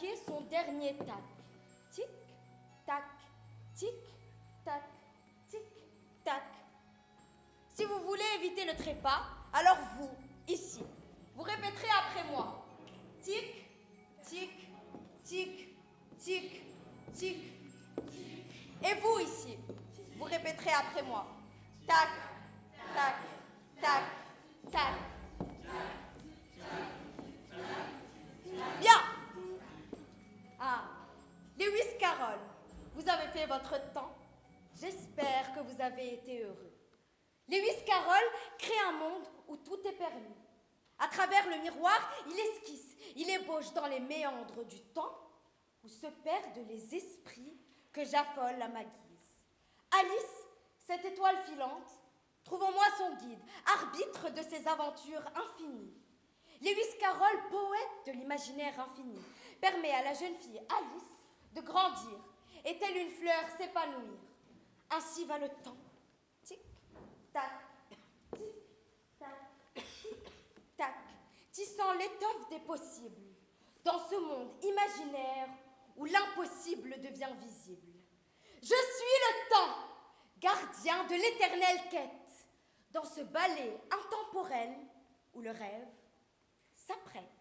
claquer son dernier tac. Tic, tac, tic, tac, tic, tac. Si vous voulez éviter le trépas, alors vous, ici, vous répéterez après moi. Tic, tic, tic, tic, tic. Et vous, ici, vous répéterez après moi. Tac, tac, tac, tac. Bien. Ah, Lewis Carroll, vous avez fait votre temps. J'espère que vous avez été heureux. Lewis Carroll crée un monde où tout est permis. À travers le miroir, il esquisse, il ébauche dans les méandres du temps où se perdent les esprits que j'affole à ma guise. Alice, cette étoile filante, trouvons-moi son guide, arbitre de ses aventures infinies. Lewis Carroll, poète de l'imaginaire infini, permet à la jeune fille Alice de grandir et telle une fleur s'épanouir. Ainsi va le temps. Tic, tac, tic, tac, tic, tac, tissant l'étoffe des possibles dans ce monde imaginaire où l'impossible devient visible. Je suis le temps, gardien de l'éternelle quête, dans ce ballet intemporel où le rêve s'apprête.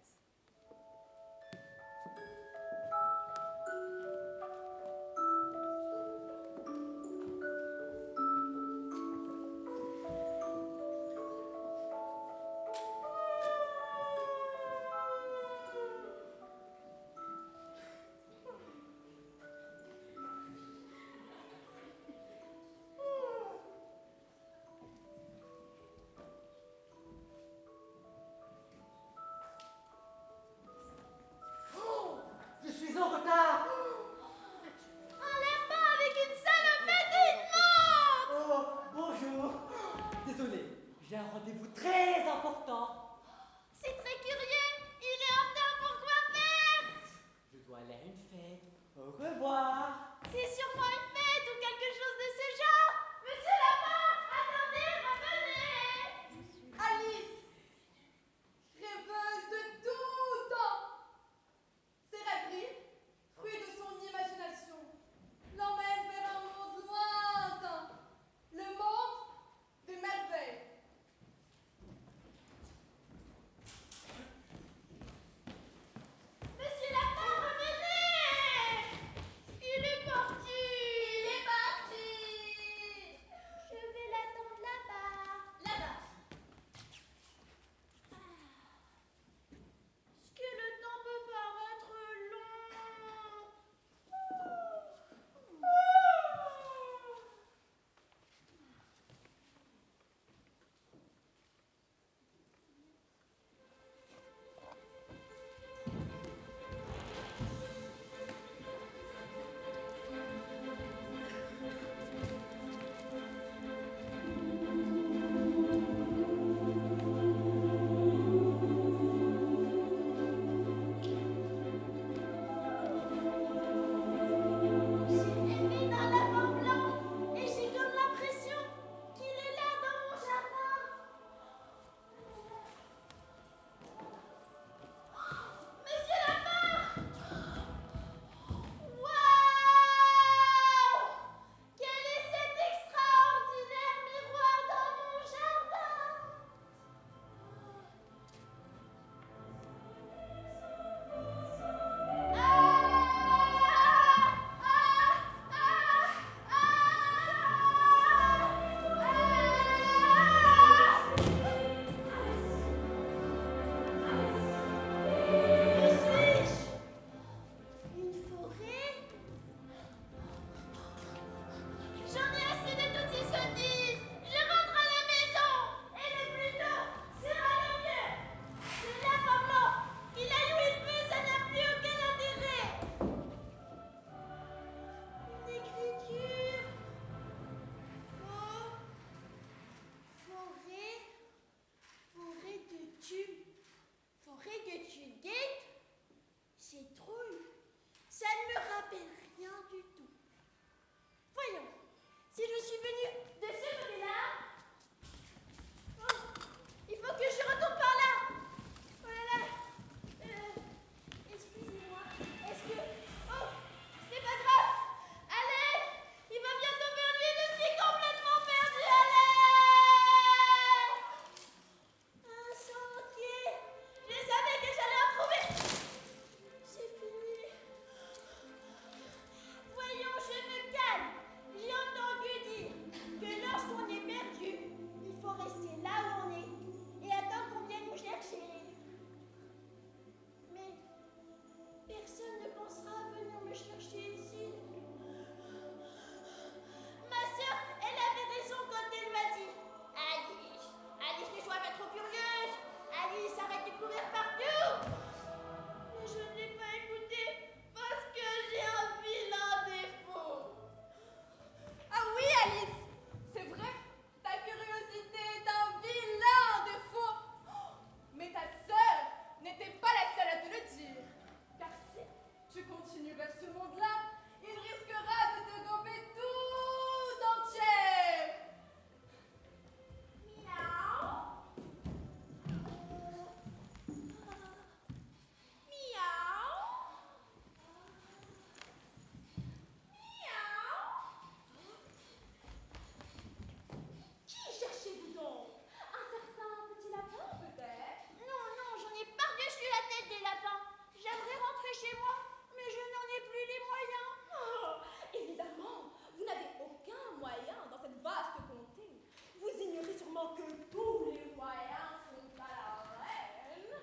chez moi, mais je n'en ai plus les moyens. Oh, évidemment, vous n'avez aucun moyen dans cette vaste comté. Vous ignorez sûrement que tous les moyens sont à la reine.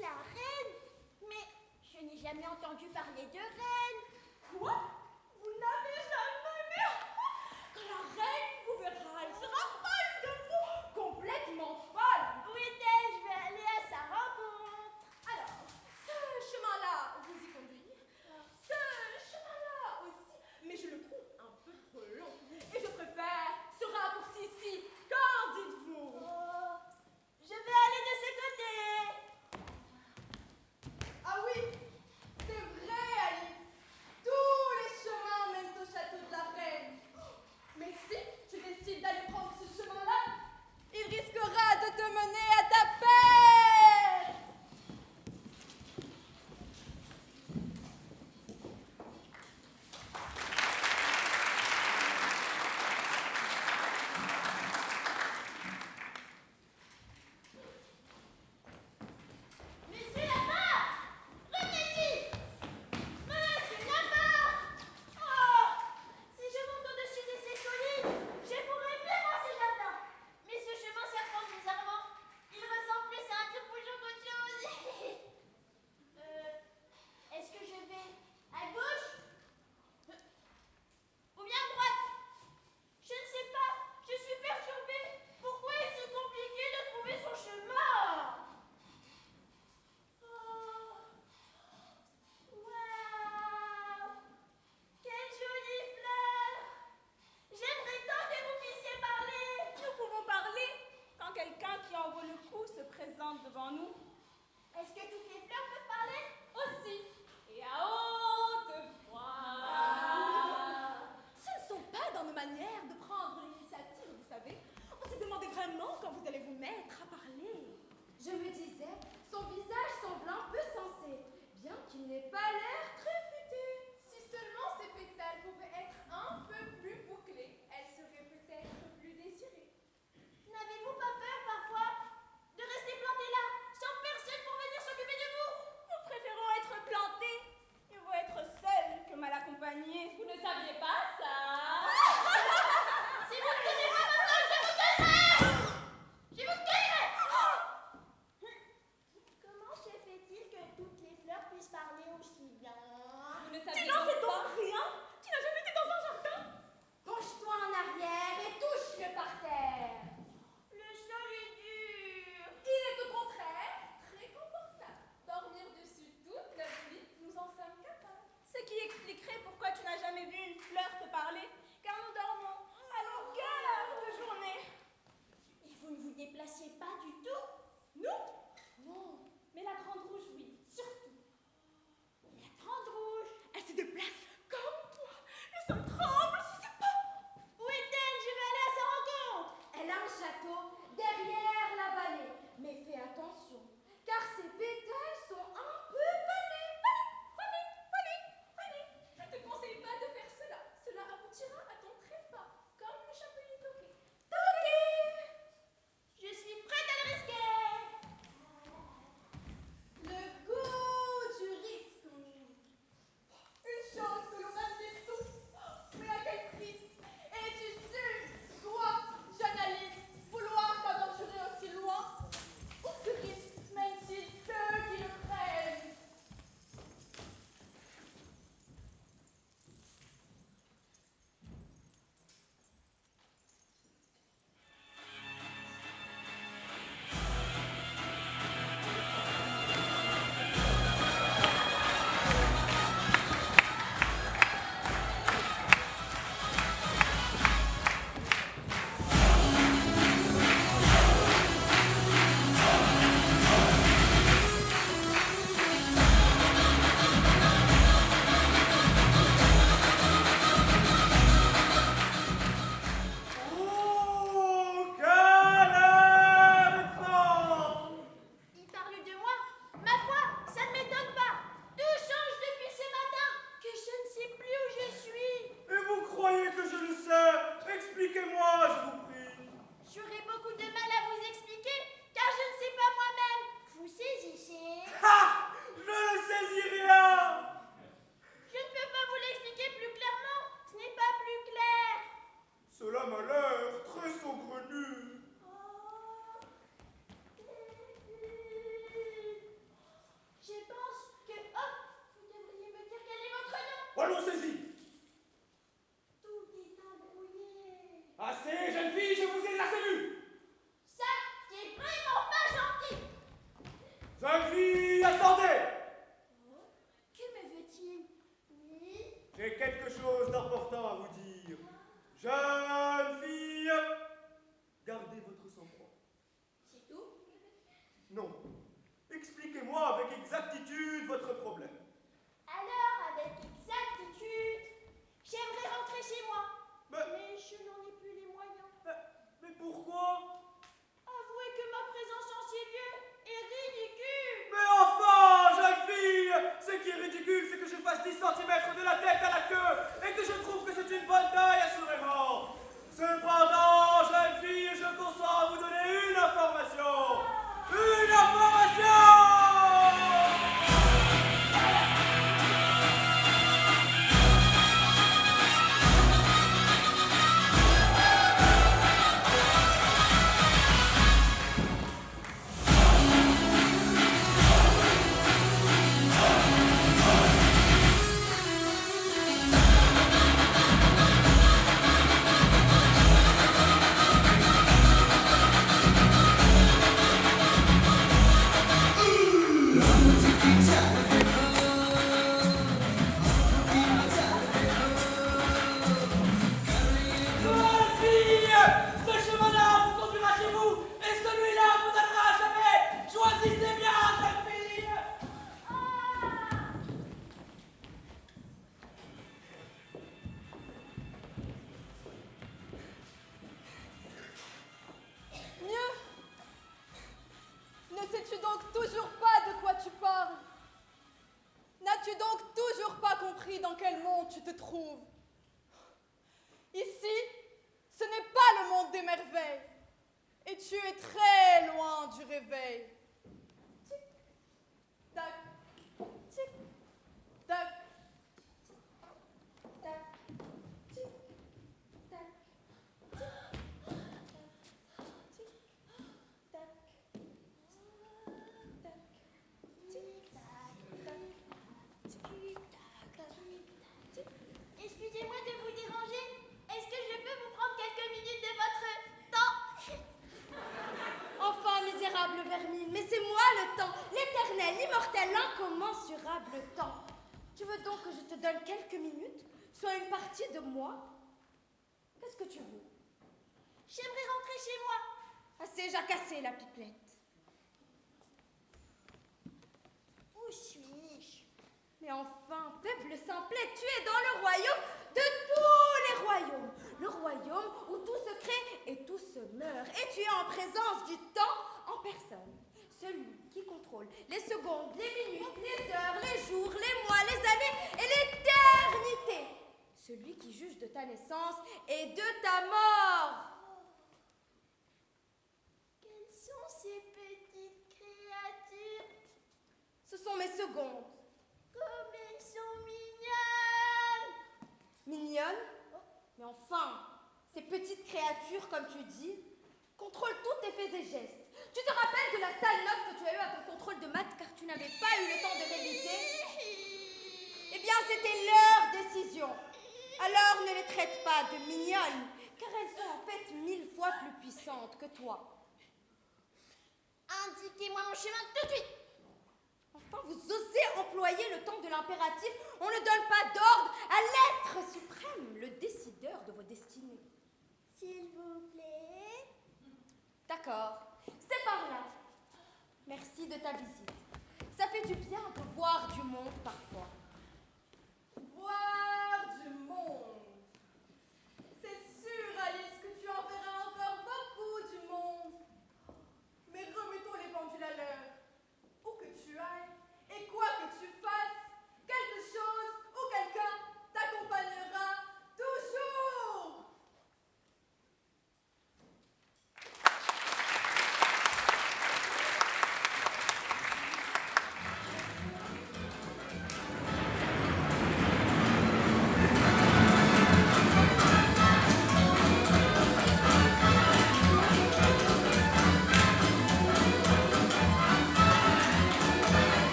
La reine? Mais je n'ai jamais entendu parler de reine. Quoi? Vous n'avez jamais vu? Quand la reine vous verra, elle sera folle de vous, complètement folle. Où est-elle? Je vais aller à sa rencontre. Alors, ce chemin-là vous y conduit. Ce chemin-là aussi, mais je le trouve un peu trop long. Et je préfère ce raccourci ici. Qu'en dites-vous? Oh, je vais aller de ce côté. Ah oui, c'est vrai, Alice. Tous les chemins mènent au château de la reine. Mais si tu décides d'aller prendre ce chemin-là, il risquera de te mener à ta perte. Monsieur Lapin! Venez ici! Monsieur Lapin! Oh! Si je monte au-dessus de ces collines, je pourrais mieux voir ces jardins. Mais ce chemin serpente bizarrement. Il ressemble plus à un tire-bouchon qu'autre chose. Est-ce que je vais à gauche? Ou bien à droite? Je ne sais pas. Je suis perturbée. Pourquoi est-ce si compliqué de trouver son chemin? Oh! Waouh! Quelle jolie fleur! J'aimerais tant que vous puissiez parler! Nous pouvons parler quand quelqu'un qui en vaut le coup se présente devant nous. Est-ce que toutes les fleurs peuvent parler? Aussi, et à haute voix. Ce ne sont pas dans nos manières de prendre l'initiative, vous savez. On s'est demandé vraiment quand vous allez vous mettre à parler. Je me disais, son visage semble un peu sensé, bien qu'il n'ait pas l'air très futé. Si seulement ses pétales pouvaient être un peu plus bouclés, elle serait peut-être plus désirée. N'avez-vous pas peur parfois de rester planté là, sans personne pour venir s'occuper de vous? Nous préférons être plantés. Il vaut être seul que mal accompagné. Vous ne saviez pas ça? Si vous ne tenez pas maintenant, je vous cueillerai! Je vous cueillerai! Comment se fait-il que toutes les fleurs puissent parler aussi bien? Vous ne saviez donc pas? Rien? Tu n'as jamais été dans un jardin? Penche-toi en arrière et touche-le par terre. Le sol est dur. Il est au contraire très confortable. Dormir dessus toute la nuit, nous en sommes capables. Ce qui expliquerait pourquoi tu n'as jamais vu une fleur te parler, car nous dormons à longueur de journée. Et vous ne vous déplacez pas du tout? Nous? Non, mais la grande rouge, oui, surtout. Jeune fille, gardez votre sang-froid. C'est tout? Non. Expliquez-moi avec exactitude votre problème. Alors, avec exactitude, j'aimerais rentrer chez moi. Mais je n'en ai plus les moyens. Mais pourquoi? Avouez que ma présence en ces lieux est ridicule. Mais enfin, jeune fille, ce qui est ridicule, c'est que je fasse 10 cm de la tête à la queue et que je trouve que c'est une bonne taille, assurément. Cependant, jeune fille, je consens à vous donner une information. Une information! Sais-tu donc toujours pas de quoi tu parles? N'as-tu donc toujours pas compris dans quel monde tu te trouves? Ici, ce n'est pas le monde des merveilles, et tu es très loin du réveil. Tic-tac, tic-tac, Tac, tic, tac, tic, tac, tac, tic, tac, tic, tac, tic. Excusez-moi de vous déranger. Est-ce que je peux vous prendre quelques minutes de votre temps? Enfin, misérable vermine, mais c'est moi le temps, l'éternel, l'immortel, l'incommensurable temps. Tu veux donc que je te donne quelques minutes, soit une partie de moi? Qu'est-ce que tu veux? J'aimerais rentrer chez moi. Assez, j'ai cassé la pipelette. Où suis-je? Mais enfin, peuple simplet, tu es dans le royaume de tous les royaumes. Le royaume où tout se crée et tout se meurt. Et tu es en présence du temps en personne. Celui qui contrôle les secondes, les minutes, les heures, les jours, les mois, les années et l'éternité. Celui qui juge de ta naissance et de ta mort. Quelles sont ces petites créatures? Ce sont mes secondes. Comme elles sont mignonnes! Mignonne? Mais enfin, ces petites créatures, comme tu dis, contrôlent tous tes faits et gestes. Tu te rappelles de la sale note que tu as eue à ton contrôle de maths car tu n'avais pas eu le temps de réviser? Eh bien, c'était leur décision. Alors ne les traite pas de mignonnes, car elles sont en fait 1000 fois plus puissantes que toi. Indiquez-moi mon chemin tout de suite! Enfin, vous osez employer le temps de l'impératif. On ne donne pas d'ordre à l'être suprême, le décideur de vos destinées. S'il vous plaît. D'accord, c'est par là. Merci de ta visite. Ça fait du bien de voir du monde parfois. voir du monde. C'est sûr, Alice, que tu en verras encore beaucoup du monde. Mais remettons les pendules à l'heure. Où que tu ailles et quoi que tu fasses, quelque chose ou quelqu'un t'accompagnera toujours.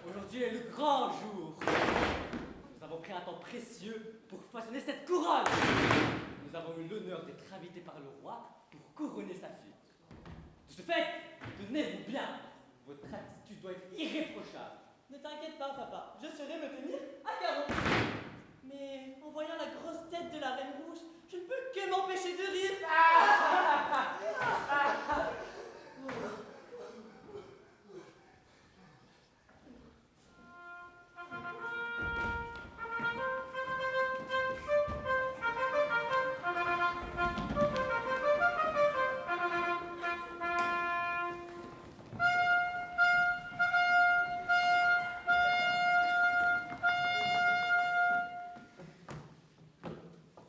Aujourd'hui est le grand jour. Nous avons pris un temps précieux pour façonner cette couronne. Nous avons eu l'honneur d'être invités par le roi pour couronner sa fille. De ce fait, tenez-vous bien, Votre attitude doit être irréprochable. Ne t'inquiète pas, papa, je saurai me tenir à carreau. Mais en voyant la grosse tête de la Reine Rouge, je ne peux que m'empêcher de rire.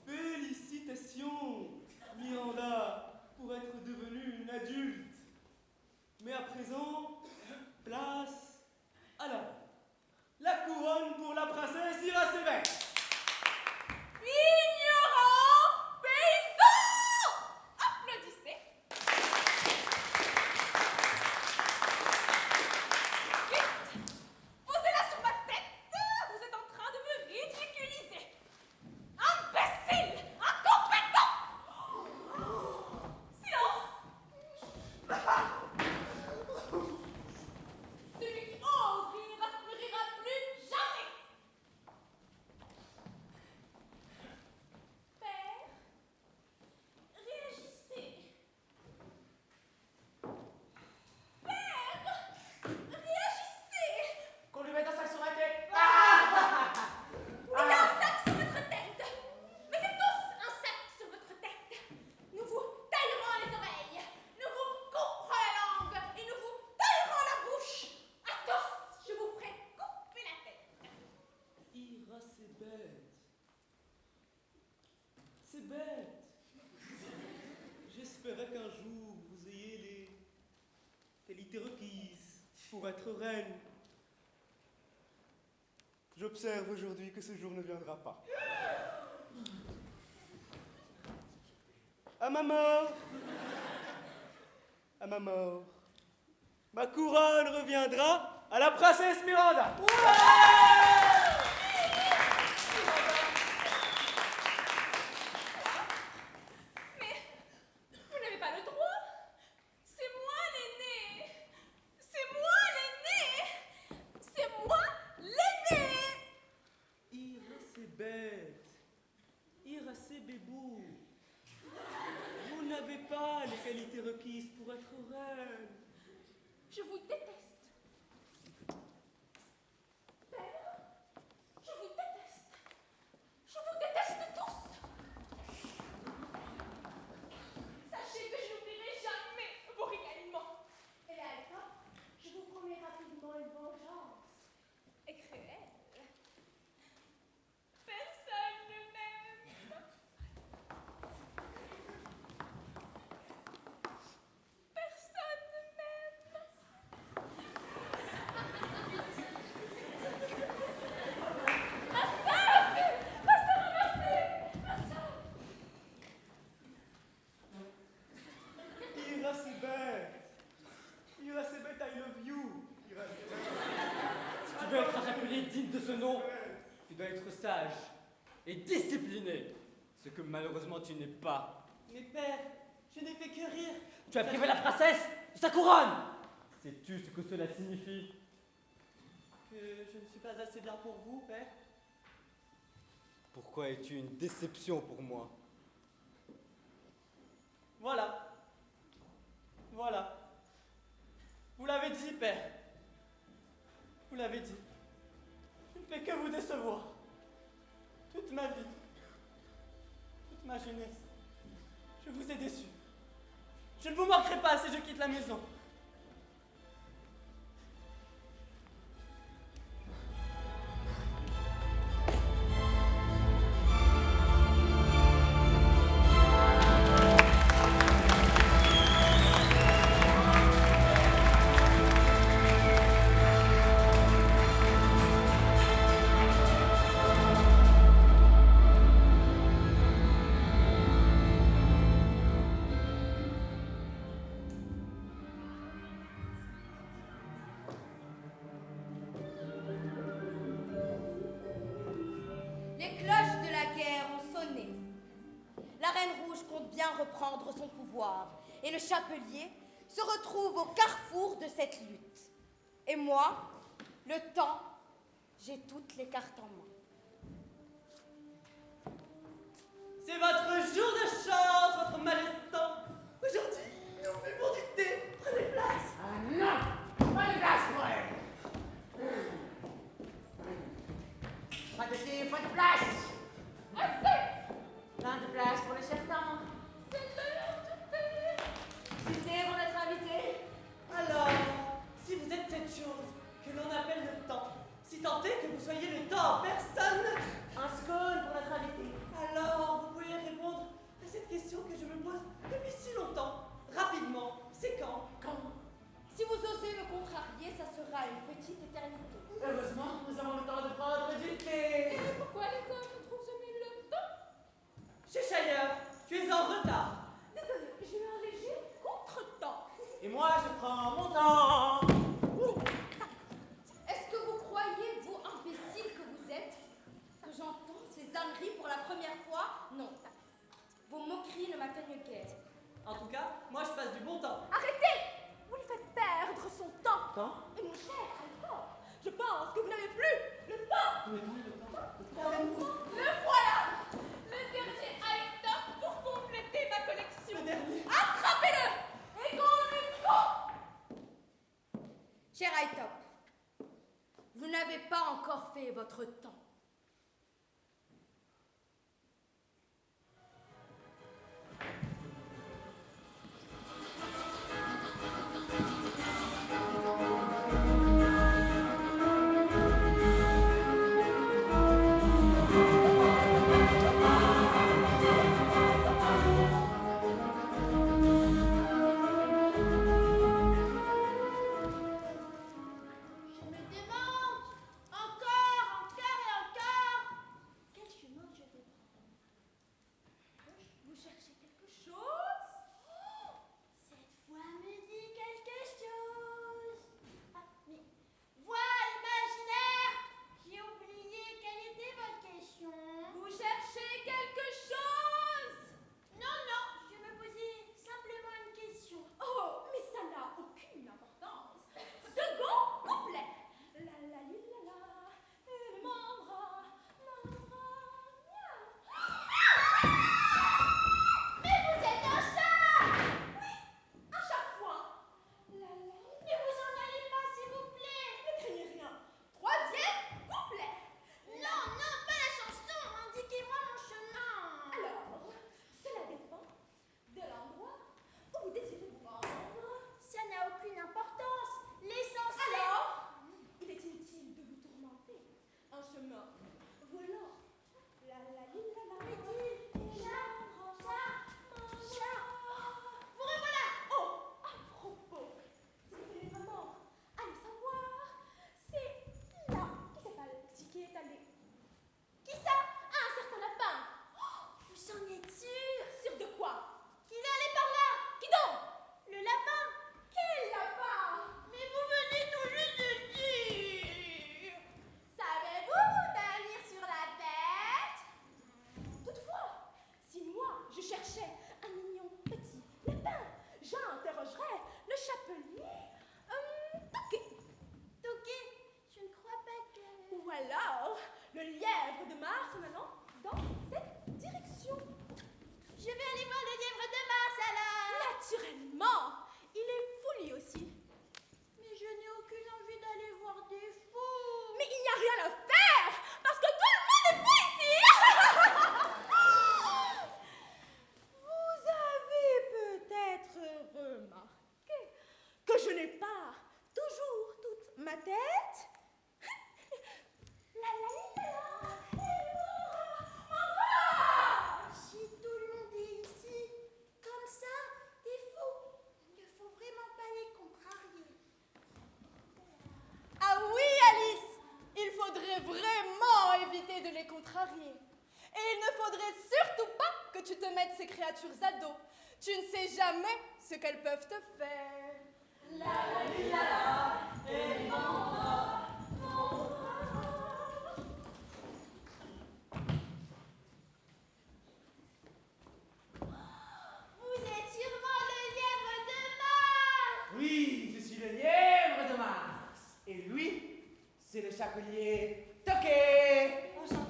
Félicitations, Miranda, pour être devenue une adulte. Mais à présent, place à la couronne pour la princesse Irasébet. Ignorant paysan! Applaudissez. Vite! Posez-la sur ma tête! Vous êtes en train de me ridiculiser! Imbécile! Incompétent! Silence! Celui qui ose rire ne rira plus jamais! Père, réagissez. Père, réagissez. Qu'on lui mette un sac sur la tête. Mettez un sac sur votre tête. Mettez tous un sac sur votre tête. Nous vous taillerons les oreilles. Nous vous couperons la langue. Et nous vous taillerons la bouche. À tous, je vous ferai couper la tête. Irasébet. C'est bête. J'espérais qu'un jour vous ayez les qualités requises pour être reine. J'observe aujourd'hui que ce jour ne viendra pas. À ma mort, ma couronne reviendra à la princesse Miranda. Mais vous n'avez pas le droit. C'est moi l'aîné. C'est moi l'aîné. C'est moi l'aîné. Irasébet, Irasébébou, vous n'avez pas les qualités requises pour être reine. Je vous déteste. Père, je vous déteste. Je vous déteste tous. Sachez que je n'oublierai jamais vos régalements. Et là, d'accord, je vous promets rapidement une vengeance. Et cruelle. Personne ne m'aime. Personne ne m'aime. Ma sœur! Ma sœur en a fait! Ma sœur! Irasébet, I love you. Si tu veux être appelé digne de ce nom, tu dois être sage et discipliné. Ce que malheureusement tu n'es pas. Mais père, je n'ai fait que rire. Tu as privé la princesse de sa couronne. Sais-tu ce que cela signifie? Que je ne suis pas assez bien pour vous, père. Pourquoi es-tu une déception pour moi? Voilà. Voilà. Vous l'avez dit, père. Vous l'avez dit. Je ne fais que vous décevoir. Toute ma vie, toute ma jeunesse, je vous ai déçu. Je ne vous manquerai pas si je quitte la maison. Les cloches de la guerre ont sonné. La Reine Rouge compte bien reprendre son pouvoir et le Chapelier se retrouve au carrefour de cette lutte. Et moi, le temps, j'ai toutes les cartes en main. C'est votre jour de chance, votre malestant. Aujourd'hui, nous buvons du thé. Prenez place. Ah non, pas de place pour elle. Pas de thé, pas de place. Assez! Plein de place pour le serpent. C'est l'heure du thé! Du thé pour notre invité. Alors, si vous êtes cette chose que l'on appelle le temps, si tant est que vous soyez le temps en personne, Un scone pour notre invité. alors vous pouvez répondre à cette question que je me pose depuis si longtemps. Rapidement, c'est quand? Si vous osez me contrarier, ça sera une petite éternité. Heureusement, nous avons le temps de prendre du thé. Et pourquoi les hommes ne trouvent jamais le temps? Cheshire, tu es en retard. Désolée, j'ai eu un léger contretemps. Et moi, je prends mon temps. Est-ce que vous croyez, vous imbéciles que vous êtes, que j'entends ces âneries pour la première fois? Non. Vos moqueries ne m'atteignent guère. En tout cas, moi je passe du bon temps. Arrêtez! Vous lui faites perdre son temps. Temps? Et mon cher Alcor, je pense que vous n'avez plus le temps. Le voilà! Le dernier item pour compléter ma collection! Le dernier. Attrapez-le! Et qu'on lui coupe! Cher Aitop, vous n'avez pas encore fait votre temps. Je me demande encore et encore quel chemin je vais prendre. Vous cherchez quelque chose? Cette voix me dit quelque chose. Ah, mais voix imaginaire! J'ai oublié quelle était votre question. Vous cherchez quelque chose? Non, non, je me posais simplement une question. Oh, mais ça n'a aucune importance. Second couplet. La la li la la, et membra, miaou. Mais vous êtes un chat! À chaque fois. La la li. Ne vous en allez pas, s'il vous plaît! Ne craignez rien. Troisième couplet. Non, non, pas la chanson! Indiquez-moi mon chemin! Alors, cela dépend de l'endroit où vous désirez vous rendre. Ça n'a aucune importance. L'essentiel. Alors, il est inutile de vous tourmenter. Un chemin volant. La la li la la. Vous revoilà! Oh, à propos, si vous voulez vraiment aller savoir, c'est là qui est allé. Qui ça? Un certain lapin. Vous en êtes sûr? Sûr de quoi? Qu'il allait par là! Qui donc? Le lapin! Quel lapin? Mais vous venez tout juste de le dire! Savez-vous vous tenir sur la tête? Toutefois, si moi je cherchais un mignon petit lapin, j'interrogerais le chapelier Touquet. Touquet, je ne crois pas que... Ou alors le lièvre de Mars en allant dans cette direction. Je vais aller voir le lièvre de Mars alors! Naturellement, il est fou lui aussi. Mais je n'ai aucune envie d'aller voir des fous! Mais il n'y a rien à faire parce que tout le monde est fou ici. Vous avez peut-être remarqué que je n'ai pas toujours toute ma tête. La la li, la la, et moi, Si tout le monde est ici, comme ça, des fous, il ne faut vraiment pas les contrarier. Ah oui, Alice, il faudrait vraiment éviter de les contrarier. Et il ne faudrait surtout pas que tu te mettes ces créatures à dos. Tu ne sais jamais ce qu'elles peuvent te faire. La la li la la, et Vous êtes sûrement le lièvre de Mars! Oui, je suis le lièvre de Mars. chapelier Toqué. Enchanté.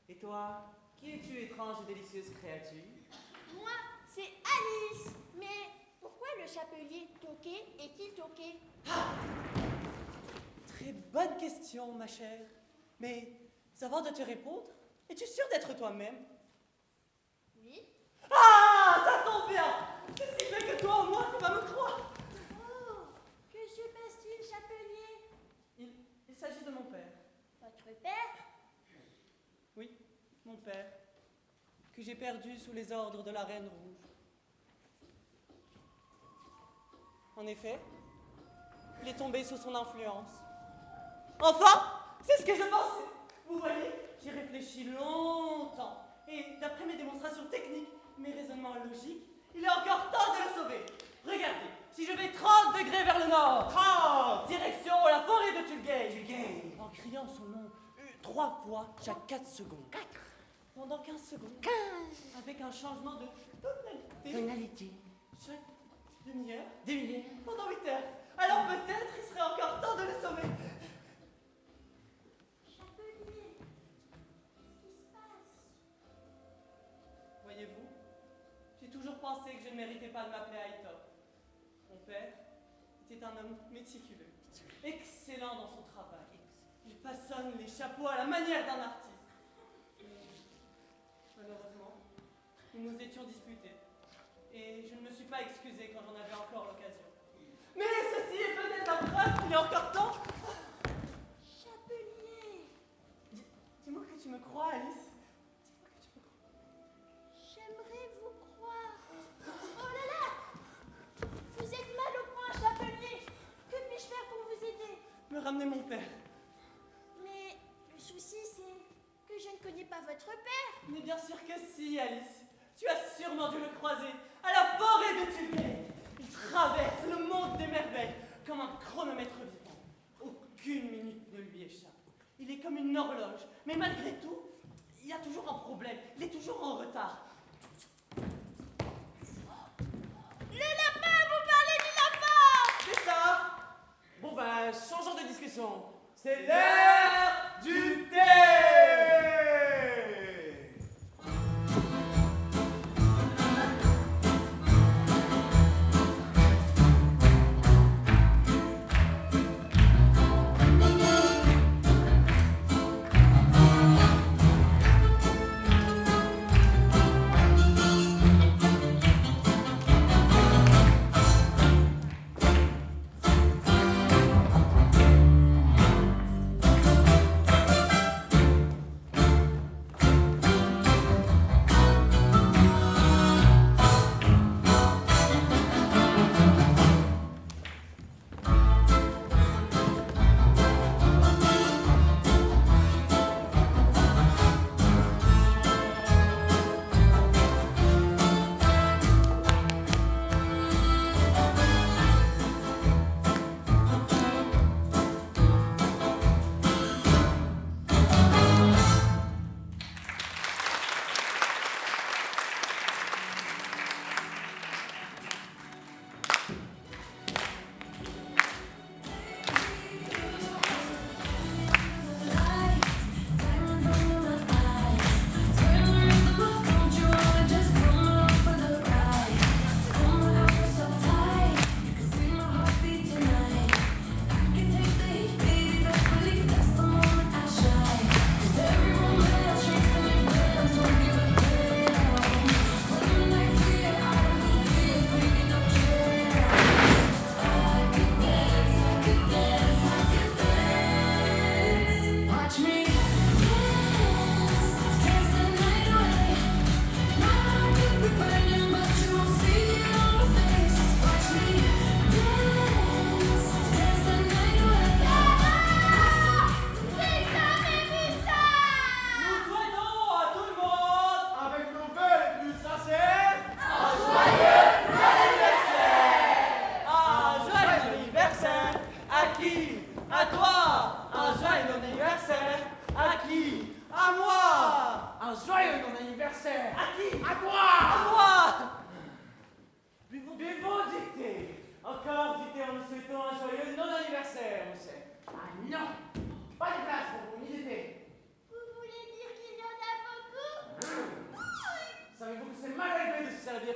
Et toi, qui es-tu, étrange et délicieuse créature? Moi, c'est Alice. Mais pourquoi le chapelier Toqué est-il toqué? Très bonne question, ma chère. Mais avant de te répondre, es-tu sûre d'être toi-même? Oui. Ah, ça tombe bien. C'est si fait que toi, au moins, tu vas me croire. Oh, que se passe-t-il, chapelier? Il s'agit de mon père. Votre père? Oui, mon père, que j'ai perdu sous les ordres de la Reine Rouge. En effet, il est tombé sous son influence. Enfin, c'est ce que je pensais. Vous voyez, j'ai réfléchi longtemps. Et d'après mes démonstrations techniques, mes raisonnements logiques, il est encore temps de le sauver. Regardez, si je vais 30 degrés vers le nord, 30, direction la forêt de Tulgey, en criant son nom 3 fois chaque 4 secondes. 4. Pendant 15 secondes. 15. Avec un changement de tonalité. Chaque demi-heure. Pendant 8 heures. Alors peut-être il serait encore temps de le sauver. Chapelier, qu'est-ce qui se passe? Voyez-vous, j'ai toujours pensé que je ne méritais pas de m'appeler Aïtop. Mon père était un homme méticuleux, excellent dans son travail. Il façonne les chapeaux à la manière d'un artiste. Malheureusement, nous nous étions disputés. Et je ne me suis pas excusé quand j'en avais encore l'occasion. Mais ceci est peut-être la preuve qu'il est encore temps. Chapelier, Dis-moi que tu me crois, Alice. j'aimerais vous croire. Oh là là! Vous êtes mal au point, chapelier. Que puis-je faire pour vous aider? Me ramener mon père. Mais le souci, c'est que je ne connais pas votre père. Mais bien sûr que si, Alice. Tu as sûrement dû le croiser à la forêt de Tulgey. Il traverse le monde des merveilles comme un chronomètre vivant. Aucune minute ne lui échappe. Il est comme une horloge. Mais malgré tout, il y a toujours un problème. Il est toujours en retard. Le lapin, vous parlez du lapin! C'est ça. Bon ben, changeons de discussion. C'est l'heure du thé.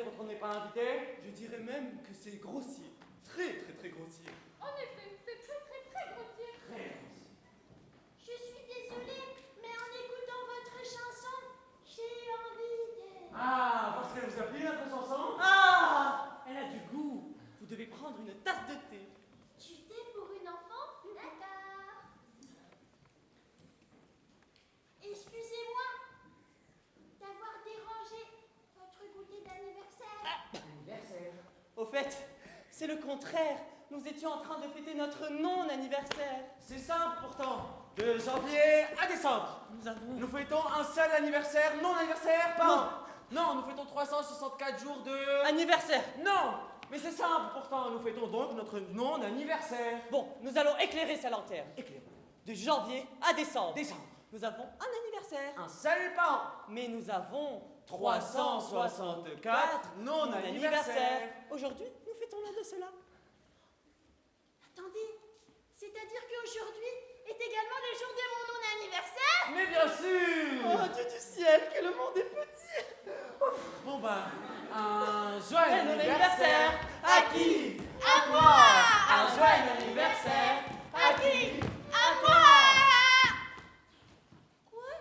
quand on n'est pas invité? Je dirais même que c'est grossier. Très grossier. En effet, c'est très grossier. Je suis désolée, mais en écoutant votre chanson, j'ai envie de... Ah, parce qu'elle vous a plu notre chanson? Ah! Elle a du goût. Vous devez prendre une tasse de thé. Du thé pour une enfant? D'accord. Excusez-moi d'avoir dérangé votre goûter d'anniversaire. Anniversaire. Au fait, c'est le contraire. Nous étions en train de fêter notre non-anniversaire. C'est simple pourtant. De janvier à décembre. Nous fêtons un seul anniversaire, non-anniversaire par an. Non, nous fêtons 364 jours de... Anniversaire. Non! Mais c'est simple pourtant, nous fêtons donc notre non-anniversaire. Bon, nous allons éclairer sa lanterne. Éclairons. De janvier à décembre. Décembre. Nous avons un anniversaire. Un seul par an. Mais nous avons 364 non-anniversaires. Aujourd'hui, nous fêtons l'un de ceux-là. Attendez, c'est-à-dire qu'aujourd'hui est également le jour de mon non-anniversaire? Mais bien sûr! Oh Dieu du ciel, que le monde est petit. Bon ben, un joyeux anniversaire à qui? À moi! Un joyeux anniversaire À qui? À moi! Quoi?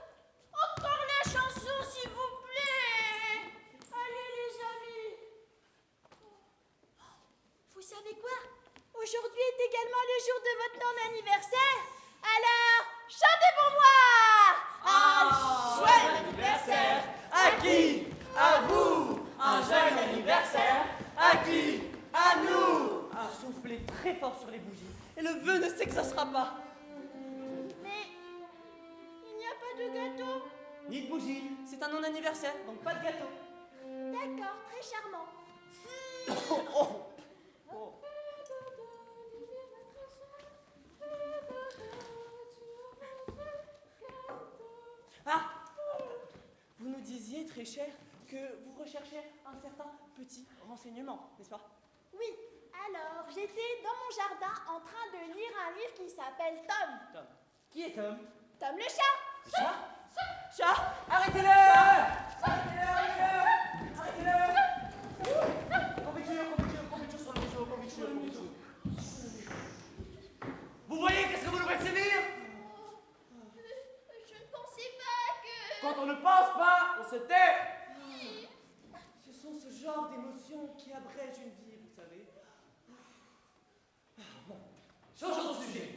Encore la chanson, s'il vous plaît! Allez, les amis! Vous savez quoi? Aujourd'hui est également le jour de votre non-anniversaire. Alors, chantez pour moi! Un joyeux anniversaire! À qui? À vous. Un joyeux anniversaire. À qui? À nous. Soufflez très fort sur les bougies. Et le vœu ne s'exaucera pas. Mais il n'y a pas de gâteau. Ni de bougies. C'est un non-anniversaire, donc pas de gâteau. D'accord, très charmant. Ah! Vous nous disiez, très cher, que vous recherchez un certain petit renseignement, n'est-ce pas? Oui, alors j'étais dans mon jardin en train de lire un livre qui s'appelle Tom. Tom. Qui est Tom? Tom le chat. Chat? Chat? Arrêtez-le! Arrêtez-le! Conviction sur le réseau, conviction. Vous voyez qu'est-ce que vous nous faites sévir? Je ne pensais pas que... Quand on ne pense pas, on se tait! Ce sont ce genre d'émotions qui abrègent une vie, vous savez. Bon, changeons de sujet.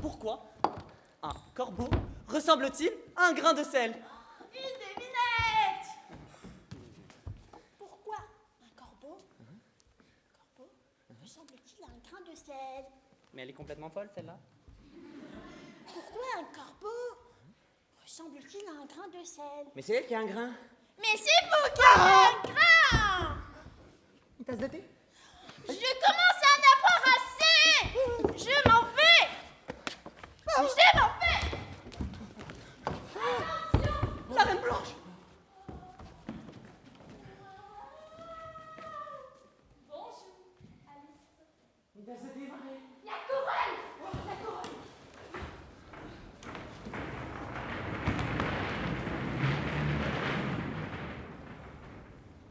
Pourquoi un corbeau ressemble-t-il à un grain de sel? Une devinette. Pourquoi un corbeau ressemble-t-il à un grain de sel? Mais elle est complètement folle, celle-là. Pourquoi un corbeau ressemble-t-il à un grain de sel? Mais c'est elle qui a un grain. Mais c'est vous qui avez un grain! Une tasse de thé? Je commence à en avoir assez! Je m'en vais! Je m'en vais! La Reine Blanche! Bonjour, Alice. Une tasse de thé, Marie? La couronne! La couronne!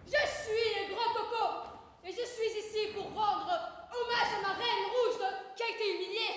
Je suis le Grand Coco et je suis ici pour rendre hommage à ma reine rouge qui a été humiliée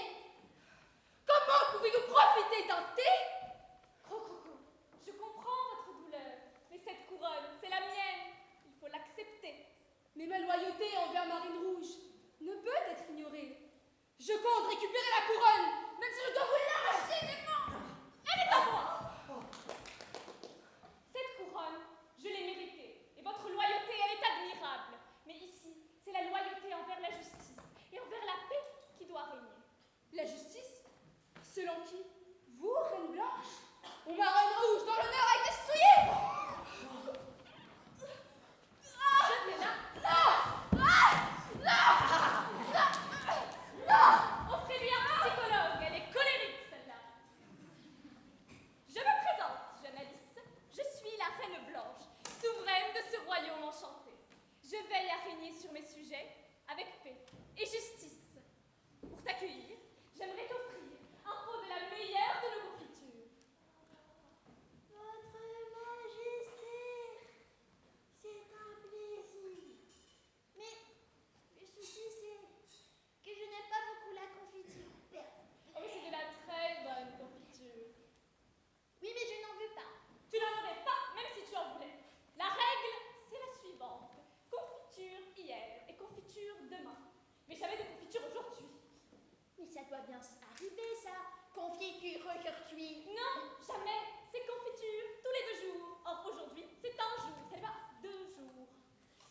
doit bien arriver, ça. Confiture cœur cuit. Non, jamais. C'est confiture, tous les 2 jours. Or, aujourd'hui, c'est un jour, c'est pas 2 jours.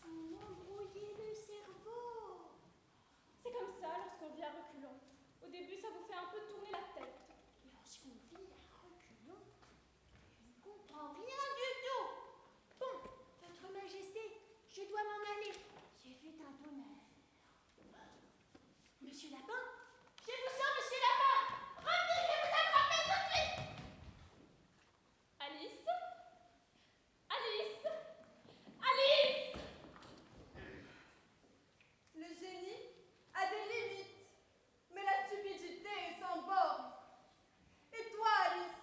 Vous m'embrouillez le cerveau. C'est comme ça lorsqu'on vit à reculons. Au début, ça vous fait un peu tourner la tête. Lorsqu'on vit à reculons, je ne comprends rien du tout. Bon, Votre Majesté, je dois m'en aller. J'ai fait un honneur. Monsieur Lapin, je vous sens, Monsieur Lapin. Revenez, je vais vous attraper tout de suite. Alice Alice Alice Le génie a des limites, mais la stupidité est sans borne. Et toi, Alice,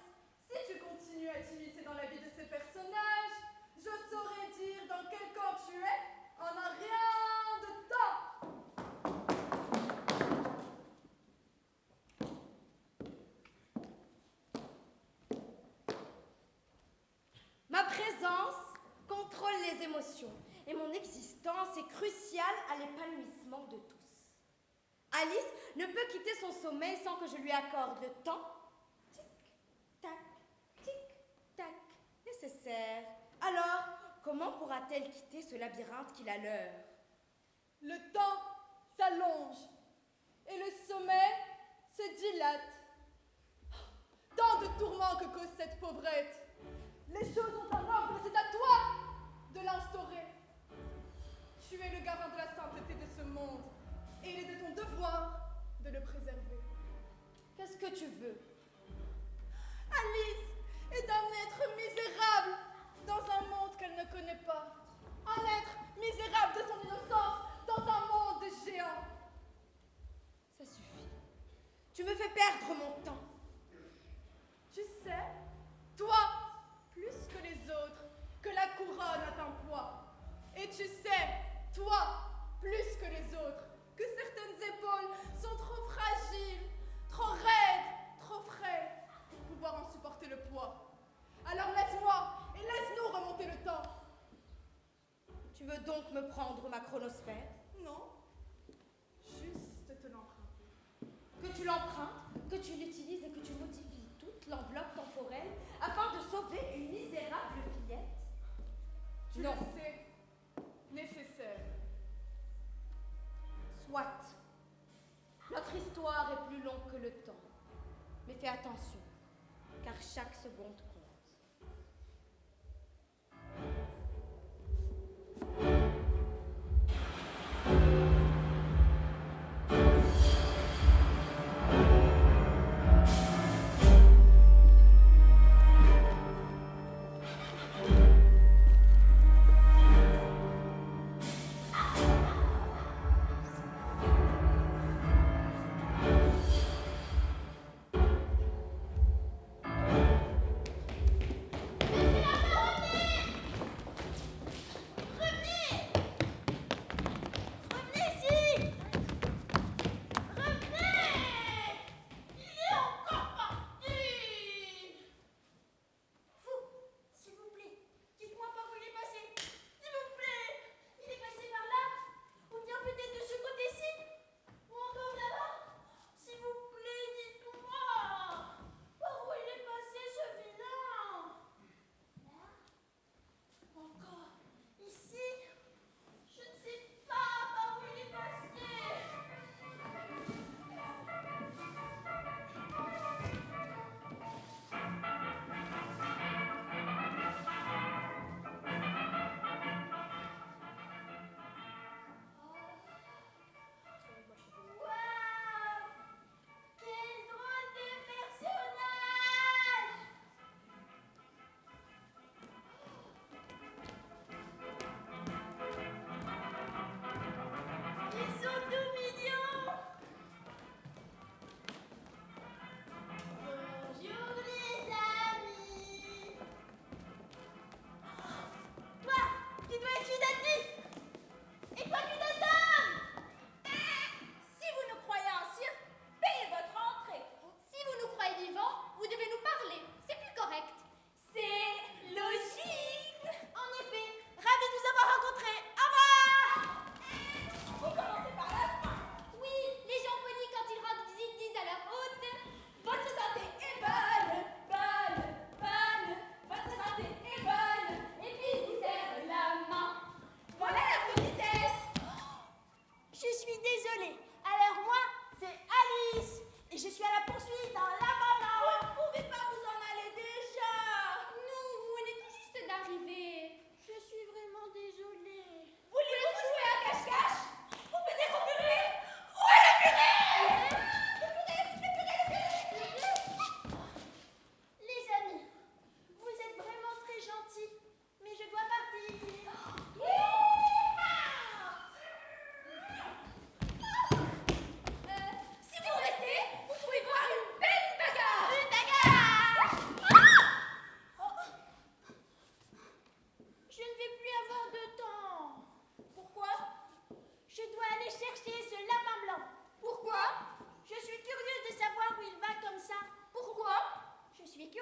si tu continues à t'immiscer dans la vie de ces personnages, je saurais dire dans quel camp tu es en un rien de temps. Ma présence contrôle les émotions et mon existence est cruciale à l'épanouissement de tous. Alice ne peut quitter son sommeil sans que je lui accorde le temps tic-tac nécessaire. Alors, comment pourra-t-elle quitter ce labyrinthe qui la leurre? Le temps s'allonge et le sommeil se dilate. Tant de tourments que cause cette pauvrette. Les choses ont un ordre, c'est à toi de l'instaurer. Tu es le garant de la sainteté de ce monde et il est de ton devoir de le préserver. Qu'est-ce que tu veux? Alice est un être misérable dans un monde qu'elle ne connaît pas. Un être misérable de son innocence dans un monde de géants. Ça suffit. Tu me fais perdre mon temps. Tu sais, toi, plus que les autres, que la couronne a un poids. Et tu sais, toi, plus que les autres, que certaines épaules sont trop fragiles, trop raides, trop frêles pour pouvoir en supporter le poids. Alors laisse-moi et laisse-nous remonter le temps. Tu veux donc me prendre ma chronosphère? Non, juste te l'emprunter. Que tu l'empruntes, que tu l'utilises et que tu modifies toute l'enveloppe temporelle afin de sauver une misérable fillette? Tu Non. le sais, nécessaire. Soit. Notre histoire est plus longue que le temps. Mais fais attention, car chaque seconde compte.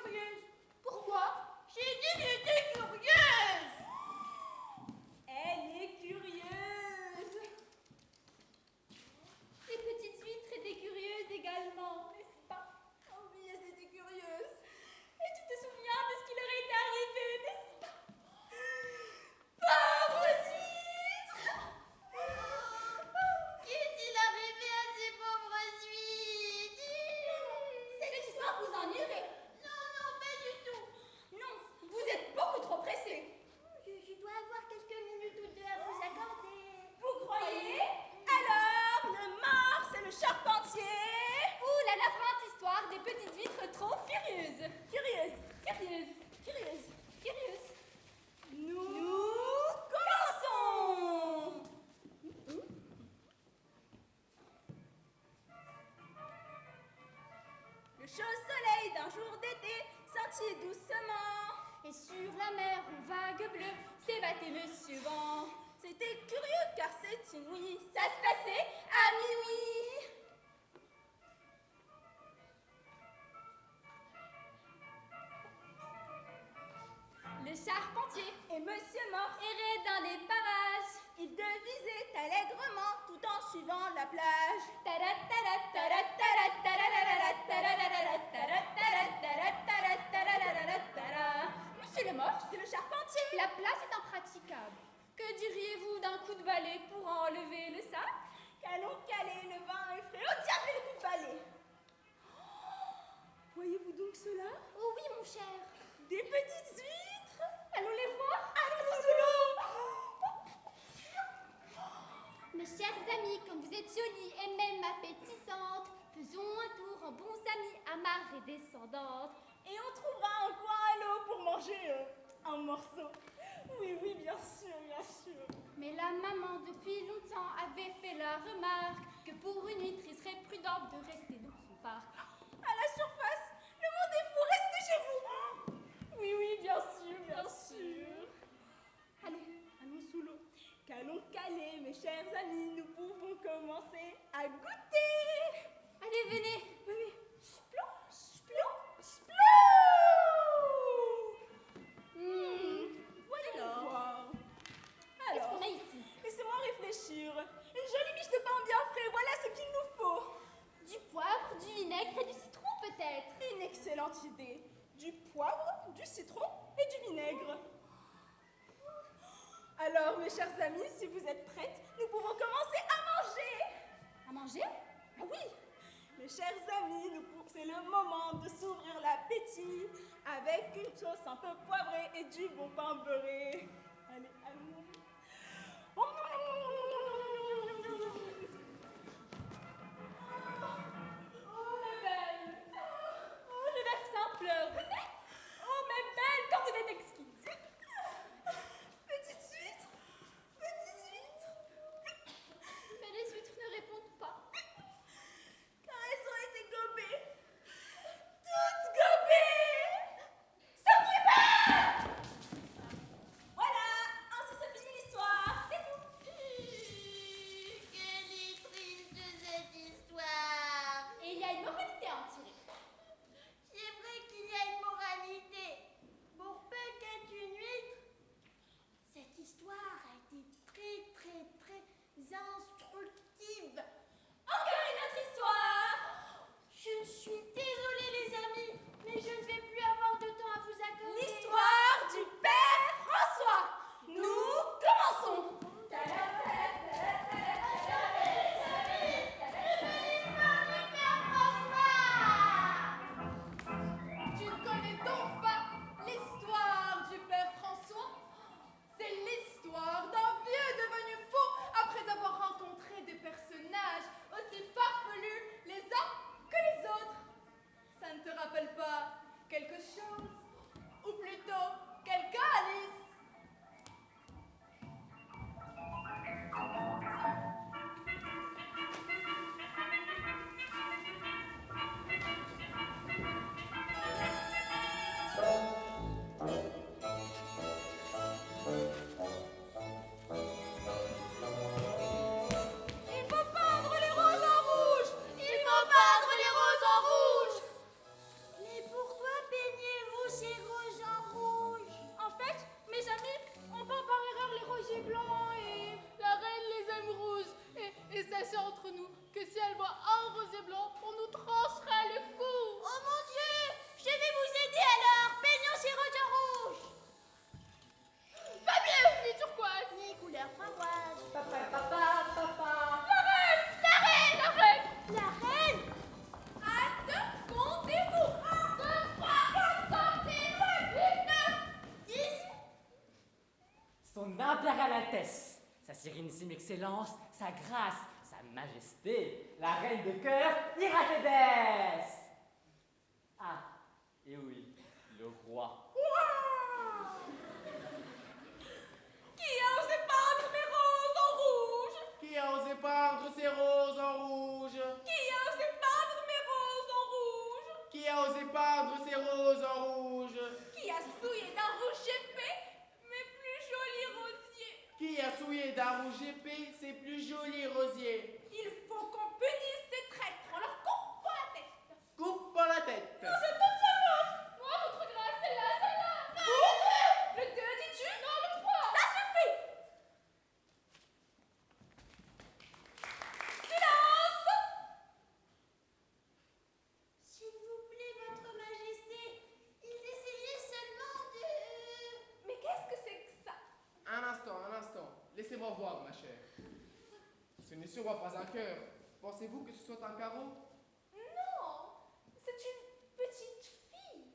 curieuse. Pourquoi? J'ai dit que j'étais curieuse. Elle est curieuse. Les petites huîtres étaient curieuses également, n'est-ce pas? Oh oui, elles étaient curieuses. Et tu te souviens de ce qui leur était arrivé, n'est-ce pas? Pauvres huîtres! Qu'est-il arrivé à ces pauvres huîtres? Cette histoire vous ennuierait. Non, non, pas du tout. Non, vous êtes beaucoup trop pressé. Je dois avoir quelques minutes ou deux à vous accorder. Vous croyez? Alors, le mort, c'est le charpentier. Ouh, la navrante histoire des petites huîtres trop furieuses. Curieuse, Curieuse, curieuse, curieuse. nous commençons. Le chaud soleil d'un jour d'été sortit doucement. Et sur la mer aux vagues bleues s'ébattait Monsieur Vent. C'était curieux car c'est inouï. Ça se passait à minuit. Le charpentier Et Monsieur Mort, errait dans les parages. il devisait allègrement tout en suivant la plage. Monsieur le mort, C'est le charpentier. la plage est impraticable. Que diriez-vous d'un coup de balai pour enlever le sac? Qu'allons caler le vin effrayé. Au diable le coup de balai. Voyez-vous donc cela? Oh oui, mon cher. Des petites huîtres. Allons les voir. Allons sous l'eau. Mes chers amis, comme vous êtes jolies et même appétissantes, faisons un tour en bons amis à marée descendante. Et on trouvera un coin à l'eau pour manger un morceau. Oui, oui, bien sûr, bien sûr. Mais la maman, depuis longtemps, avait fait la remarque que pour une huître, il serait prudent de rester dans son parc. À la surface, le monde est fou, restez chez vous. Oui, oui, bien sûr, bien sûr. Allons sous l'eau. Qu'allons caler, mes chers amis, nous pouvons commencer à goûter. Allez, venez. Venez. Splou, splou, splou. Voyons voir. Qu'est-ce Alors, qu'on a ici? laissez-moi réfléchir. Une jolie miche de pain bien frais, voilà ce qu'il nous faut. Du poivre, du vinaigre et du citron, peut-être. Une excellente idée. Du poivre, du citron et du vinaigre. Alors, mes chers amis, si vous êtes prêtes, nous pouvons commencer à manger. À manger? Ah oui, mes chers amis, c'est le moment de s'ouvrir l'appétit avec une sauce un peu poivrée et du bon pain beurré. Allez, allons. Oh, mes belles. Oh, j'ai verse un pleur. Venez. Oh, mes belles, quand vous êtes exquises. Petites huîtres, petites huîtres, Mais les huîtres ne répondent pas. car elles ont été gobées. Toutes gobées. Voilà, ainsi se finit l'histoire, c'est tout. Impériale Altesse, sa Sérénissime Excellence, sa Grâce, sa Majesté, la Reine de Cœur, Irathédès. Ah, et oui, le roi. Qui a osé peindre mes roses en rouge? Qui a osé peindre ses roses en rouge? Qui a osé peindre mes roses en rouge? Qui a osé peindre ses roses en rouge? Qui a souillé d'un rouge épais mes plus jolis rosiers? Qui a souillé d'un rouge épais ses plus jolis rosiers? Il faut qu'on punisse ces traîtres en leur coupant la tête. Coupe pas la tête. C'est toute sa faute. Moi, votre grâce, celle-là, celle-là. Le 2, dis-tu? Non, le 3. Ça suffit. Silence. S'il vous plaît, votre majesté, ils essayaient seulement de... Mais qu'est-ce que c'est que ça? Un instant. Laissez-moi voir, ma chère. Ce n'est sûrement pas un cœur. Pensez-vous que ce soit un carreau? Non, c'est une petite fille.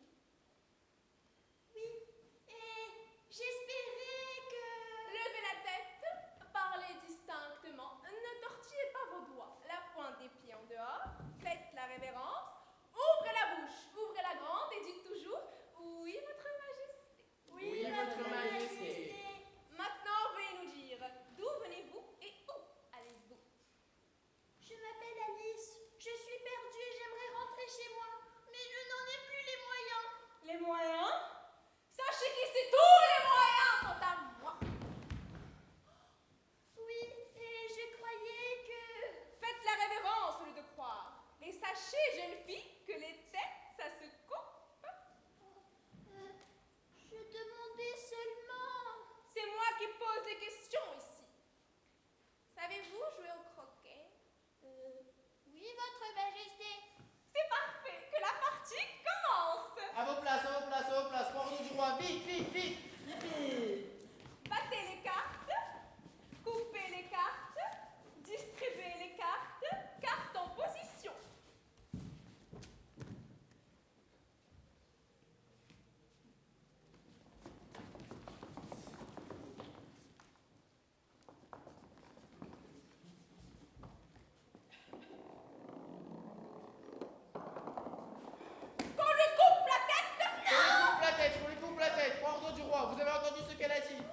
Oui, et j'espérais que... Levez la tête, parlez distinctement, ne tortillez pas vos doigts, la pointe des pieds en dehors, faites la révérence, ouvrez la bouche, ouvrez la grande et dites toujours « Oui, votre majesté ». Oui, votre majesté. Maintenant, veuillez nous dire d'où venez-vous et où allez-vous? Je m'appelle Alice, je suis perdue et j'aimerais rentrer chez moi, mais je n'en ai plus les moyens. Les moyens? Sachez qu'ici tous les moyens sont à moi. Oui, et je croyais que... Faites la révérence au lieu de croire. Et sachez, jeune fille, que les têtes, ça se coupe. Je demandais seulement... C'est moi qui pose les questions ici. Savez-vous jouer au croquet? Oui, votre majesté. C'est parfait, que la partie commence. À vos places. Pour ordre du roi. Vite. Battez les cartes, coupez les cartes, distribuez les cartes, cartes en position. Qu'on lui coupe la tête. On lui coupe la tête. Pour ordre du roi. Vous avez entendu ce qu'elle a dit?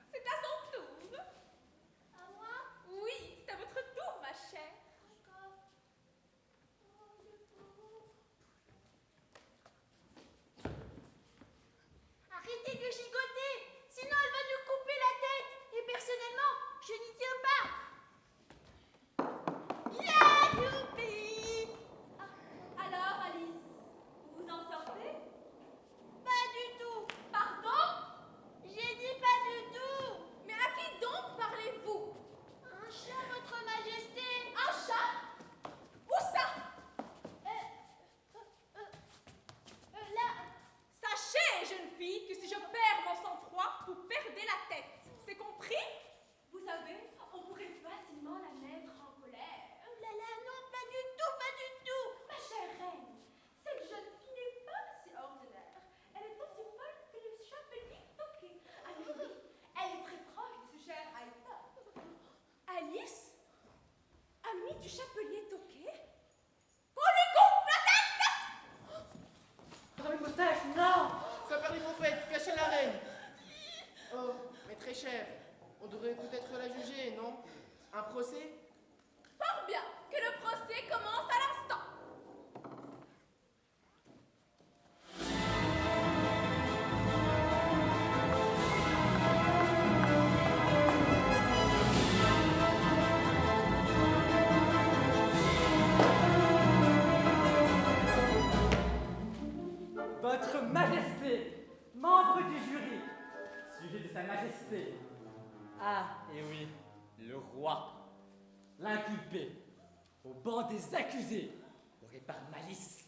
C'est à son tour. À moi? Oui, c'est à votre tour, ma chère. D'accord. Oh, le pauvre. Arrêtez de gigoter, sinon elle va nous couper la tête. Et personnellement, je n'y tiens pas. Yeah, youpi! Alors, Alice, vous en sortez? Pas du tout. Pardon? J'ai dit pas du tout. Mais à qui donc parlez-vous? Un chat, votre majesté. Un chat? Où ça? Là, Sachez, jeune fille, que si je perds mon sang-froid, vous perdez la tête. C'est compris? Vous savez, on pourrait facilement la mettre en colère. oh là là, non, pas du tout, pas du tout. Ma chère reine, cette jeune fille n'est pas si ordinaire. Elle est aussi folle que le chapelier Toqué. Ah oui, elle est très proche de ce cher Aïda. Alice? Amie du chapelier Toqué? Qu'on lui coupe la tête! Dans mes moustaches, non! Saperlipopette, cachez la reine. Oh, mais très cher. On devrait peut-être la juger, non? Un procès? Fort bien, que le procès commence à l'instant. Votre Majesté, membre du jury, suivi de sa Majesté. Ah, et oui, le roi, l'inculpé, au banc des accusés, aurait par malice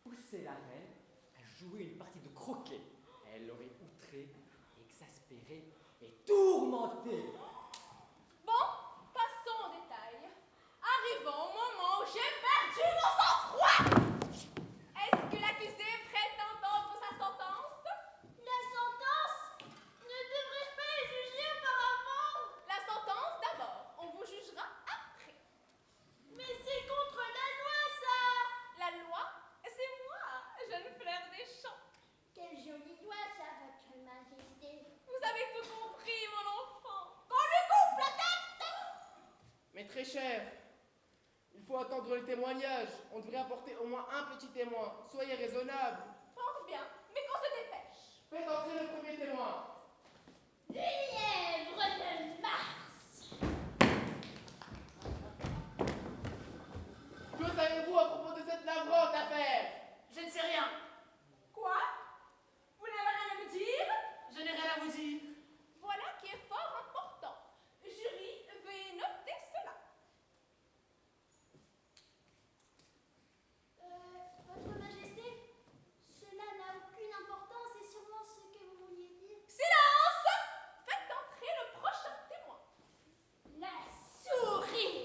poussé la reine à jouer une partie de croquet. Elle l'aurait outré, exaspéré et tourmenté. Bon, passons aux détails. Arrivons au moment où j'ai perdu mon sang-froid. Est-ce que l'accusé est prêt à entendre sa sentence? La sentence? Ne devrais-je pas la juger par très cher. Il faut attendre le témoignage. On devrait apporter au moins un petit témoin. Soyez raisonnable. Fort bien, mais qu'on se dépêche. Faites entrer le premier témoin. Lièvre de Mars. Que savez-vous à propos de cette navrante affaire? Je ne sais rien. Quoi? Vous n'avez rien à me dire? Je n'ai rien à vous dire. Voilà qui est fort important. Jury, veuillez noter cela. Votre Majesté, cela n'a aucune importance et sûrement ce que vous vouliez dire. Silence! Faites entrer le prochain témoin. La souris.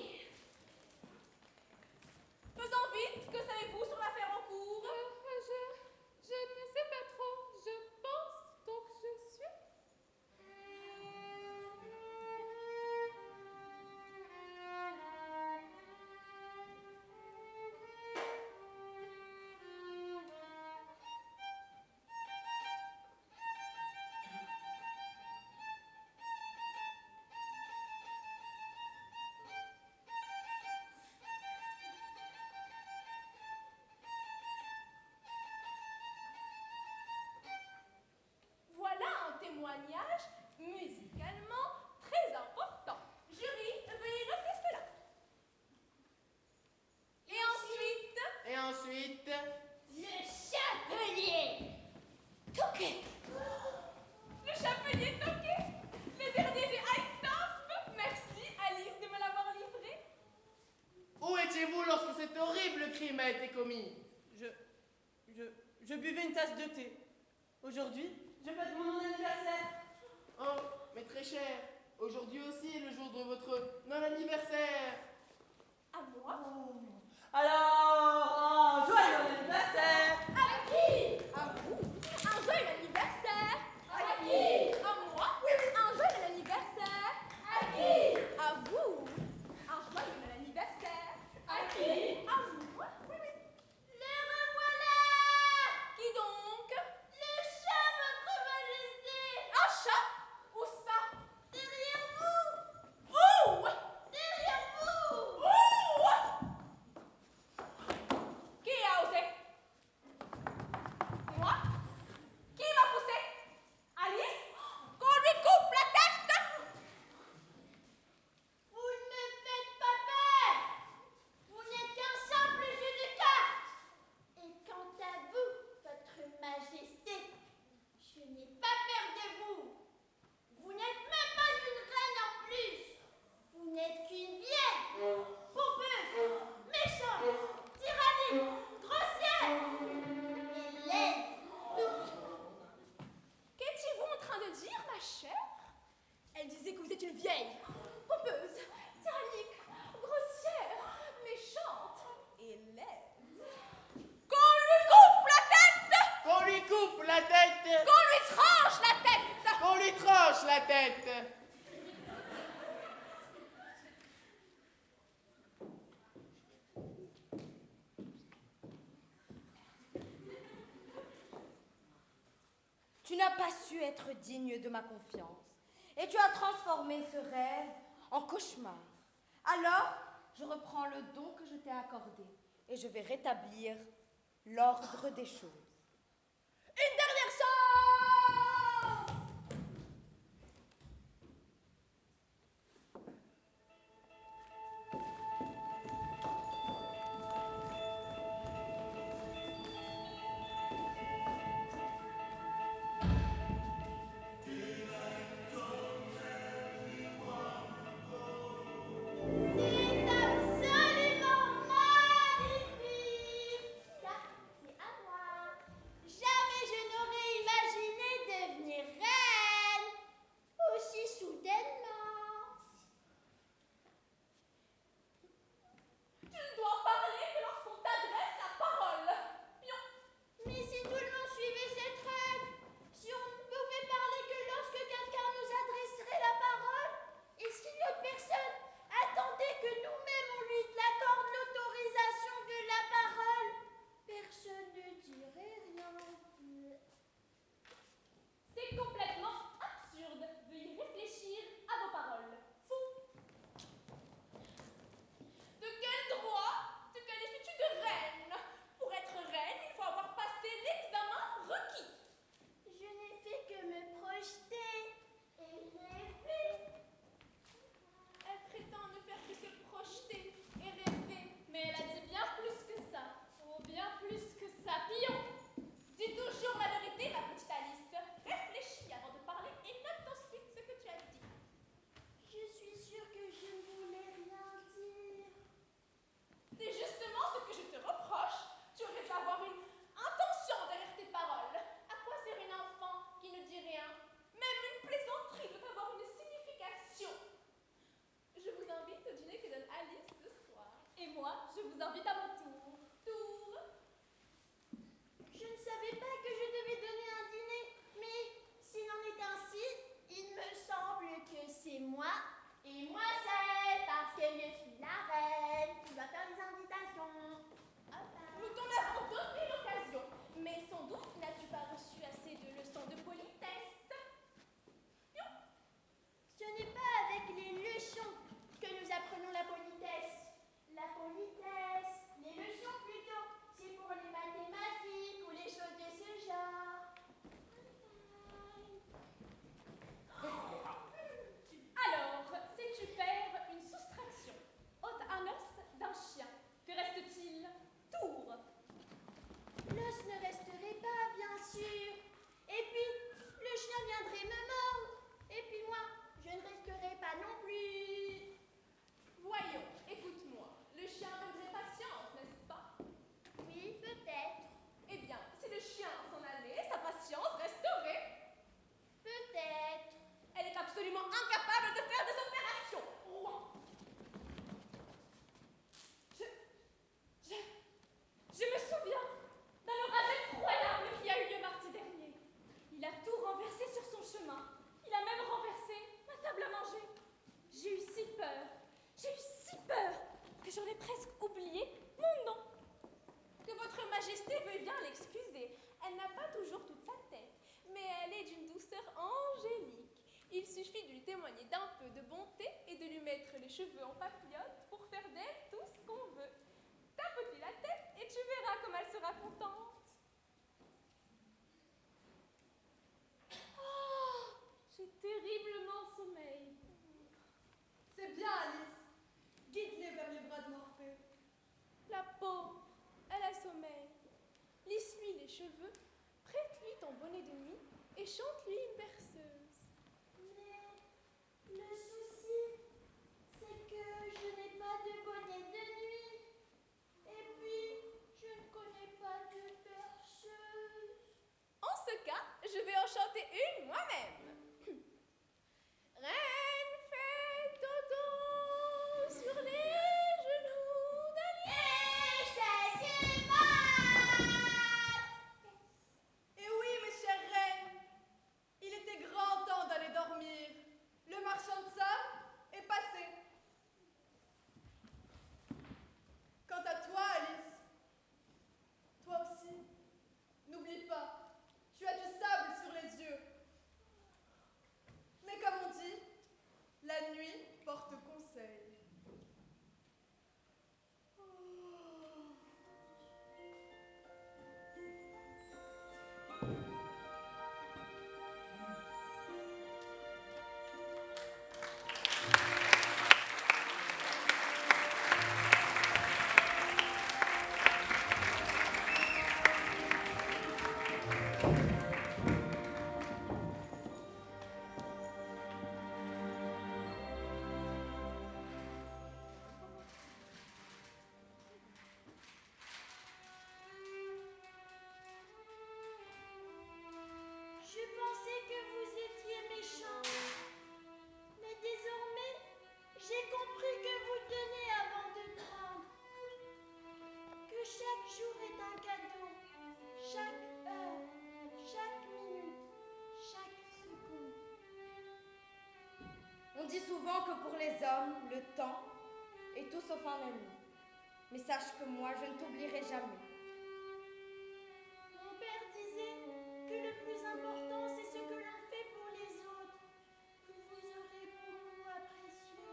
Faisons vite, que savez-vous sur l'affaire en cours? Je ne sais pas trop. Je pense donc je suis. Voilà un témoignage musicalement très important. Jury, veuillez noter cela. Et ensuite, Le chapelier. Touquet. le chapelier toqué, le dernier des Hightop. Merci Alice de me l'avoir livré. Où étiez-vous lorsque cet horrible crime a été commis? Je buvais une tasse de thé. Aujourd'hui, je fête mon anniversaire. Oh, mais très cher. Aujourd'hui aussi est le jour de votre non-anniversaire. À moi? Alors, un joyeux anniversaire. À qui? À vous. Un joyeux anniversaire. À qui? À moi. Un joyeux anniversaire. À qui? À vous. Un joyeux anniversaire. À qui? À moi. Oui, oui. Le revoilà. Qui donc? Le chat, votre Majesté. Un chat? Où ça? Derrière vous. Où? Derrière vous. Où? Qui a osé? Moi? Qui m'a poussé? Alice? Qu'on lui coupe la tête! Vous ne me faites pas peur. Vous n'êtes qu'un simple jeu de cartes. Et quant à vous, votre Majesté, je n'ai pas peur de vous. Vous n'êtes même pas une reine en plus. Vous n'êtes qu'une vieille, pompeuse, méchante, tyrannique, grossière et laide. Qu'étiez-vous en train de dire, ma chère? Elle disait que vous êtes une vieille, pompeuse, tyrannique, grossière, méchante et laide. Qu'on lui coupe la tête! Qu'on lui coupe la tête. Qu'on lui tranche la tête! Qu'on lui tranche la tête. Tu n'as pas su être digne de ma confiance et tu as transformé ce rêve en cauchemar. Alors, je reprends le don que je t'ai accordé et je vais rétablir l'ordre des choses. Une dernière chance! C'est absolument magnifique. Ça, c'est à moi. témoigner d'un peu de bonté et de lui mettre les cheveux en papillotes pour faire d'elle tout ce qu'on veut. Tapote-lui la tête et tu verras comme elle sera contente. Oh, j'ai terriblement sommeil. C'est bien, Alice. Guide-les vers les bras de Morphée. La pauvre, elle a sommeil. Lisse-lui les cheveux, prête-lui ton bonnet de nuit et chante-lui une berceuse. Mais le souci, c'est que je n'ai pas de bonnet de nuit. Et puis, je ne connais pas de berceuse. En ce cas, je vais en chanter une moi-même. Reine fait dodo sur les genoux d'Alice. Et oui, mes chères reines, il était grand temps d'aller dormir. Le marchand de sable est passé. Quant à toi, Alice, toi aussi, n'oublie pas, tu as du sable sur les yeux. Mais comme on dit, la nuit porte conseil. Je pensais que vous étiez méchant. Mais désormais, j'ai compris que vous tenez avant de prendre. Que chaque jour est un cadeau. Chaque heure, chaque minute, chaque seconde. On dit souvent que pour les hommes, le temps est tout sauf un ami. Mais sache que moi, je ne t'oublierai jamais. Mon père disait que le plus important, c'est ce que l'on fait pour les autres. Que vous aurez beaucoup apprécié.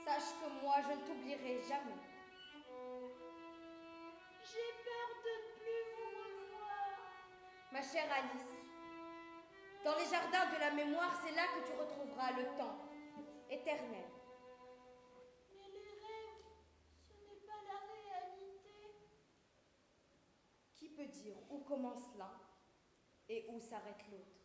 Sache que moi, je ne t'oublierai jamais. J'ai peur de ne plus vous revoir. Ma chère Alice, dans les jardins de la mémoire, c'est là que tu retrouveras le temps éternel. Mais les rêves, ce n'est pas la réalité. Qui peut dire où commence l'un et où s'arrête l'autre?